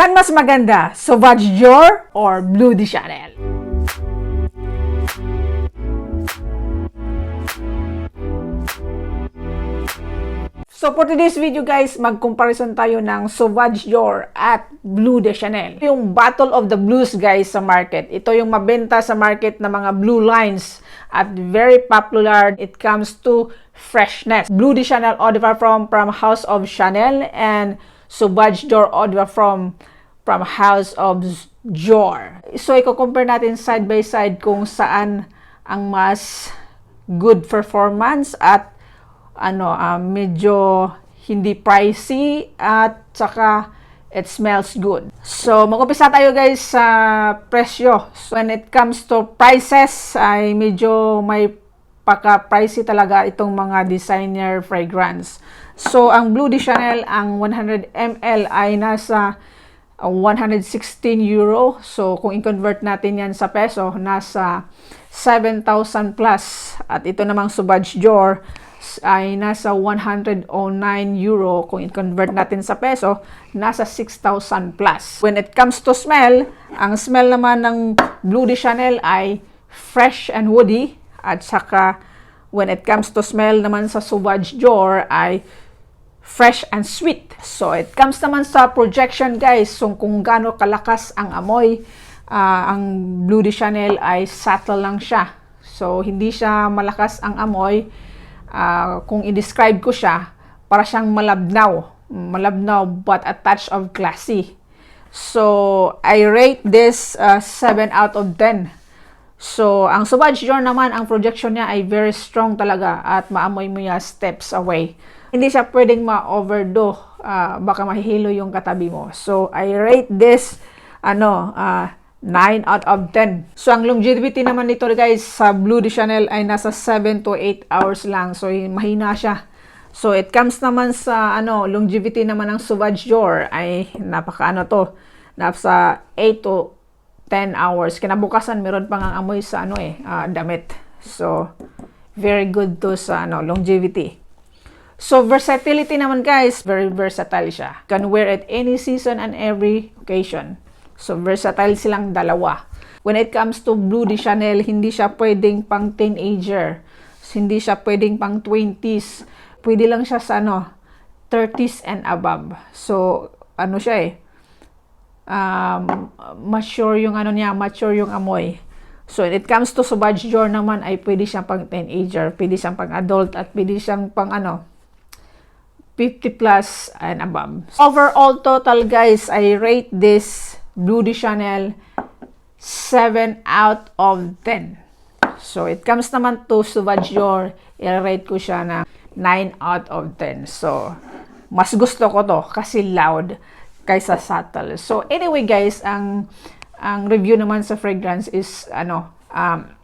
Saan mas maganda? Sauvage Dior or Blue de Chanel? So for today's video guys, mag-comparison tayo ng Sauvage Dior at Blue de Chanel. Yung Battle of the Blues guys sa market. Ito yung mabenta sa market na mga blue lines at very popular. It comes to freshness. Blue de Chanel Eau de Parfum from House of Chanel and Sauvage Dior Eau de Parfum from House of Dior. So i-compare natin side by side kung saan ang mas good performance at medyo hindi pricey at saka it smells good. So, mag-umpisa tayo guys sa presyo. So, when it comes to prices, ay medyo may paka-pricey talaga itong mga designer fragrance. So, ang Blue de Chanel, ang 100 ml ay nasa 116 euro. So, kung i-convert natin yan sa peso, nasa 7,000 plus. At ito namang Sauvage Dior ay nasa 109 euro. Kung i-convert natin sa peso, nasa 6,000 plus. When it comes to smell, ang smell naman ng Blue de Chanel ay fresh and woody. At saka, when it comes to smell naman sa Sauvage Dior ay fresh and sweet. So, it comes naman sa projection guys. So, kung gaano kalakas ang amoy, ang Blue de Chanel ay subtle lang siya. So, hindi siya malakas ang amoy. Kung i-describe ko siya, para siyang malabnaw but a touch of classy. So, I rate this 7 out of 10. So, ang Sauvage Dior naman, ang projection niya ay very strong talaga at maamoy mo niya steps away. Hindi siya pwedeng ma-overdo, baka mahihilo yung katabi mo. So, I rate this 9 out of 10. So, ang longevity naman nito guys sa Blue de Chanel ay nasa 7 to 8 hours lang. So, mahina siya. So, it comes naman sa longevity naman ng Sauvage Dior ay nasa 8 to 10 hours. Kinabukasan, meron pang ang amoy sa damit. So, very good to sa longevity. So, versatility naman guys, very versatile siya. Can wear it any season and every occasion. So, versatile silang dalawa. When it comes to Blue de Chanel, hindi siya pwedeng pang teenager. Hindi siya pwedeng pang 20s. Pwede lang siya sa 30s and above. So, mature yung mature yung amoy. So, when it comes to Sauvage Dior naman, ay pwede siyang pang teenager, pwede siyang pang adult, at pwede siyang pang 50 plus and above. Overall total guys, I rate this Blue de Chanel 7 out of 10. So, it comes naman to Sauvage Dior, i-rate ko siya na 9 out of 10. So, mas gusto ko to kasi loud kaysa subtle. So, anyway guys, ang review naman sa fragrance is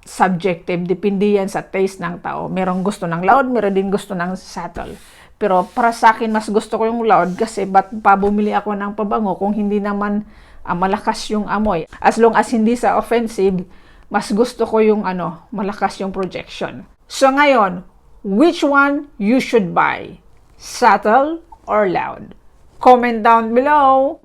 subjective. Depende yan sa taste ng tao. Merong gusto ng loud, meron din gusto ng subtle. Pero para sa akin, mas gusto ko yung loud kasi ba't pa bumili ako ng pabango kung hindi naman malakas yung amoy. As long as hindi sa offensive, mas gusto ko yung malakas yung projection. So ngayon, which one you should buy? Subtle or loud? Comment down below!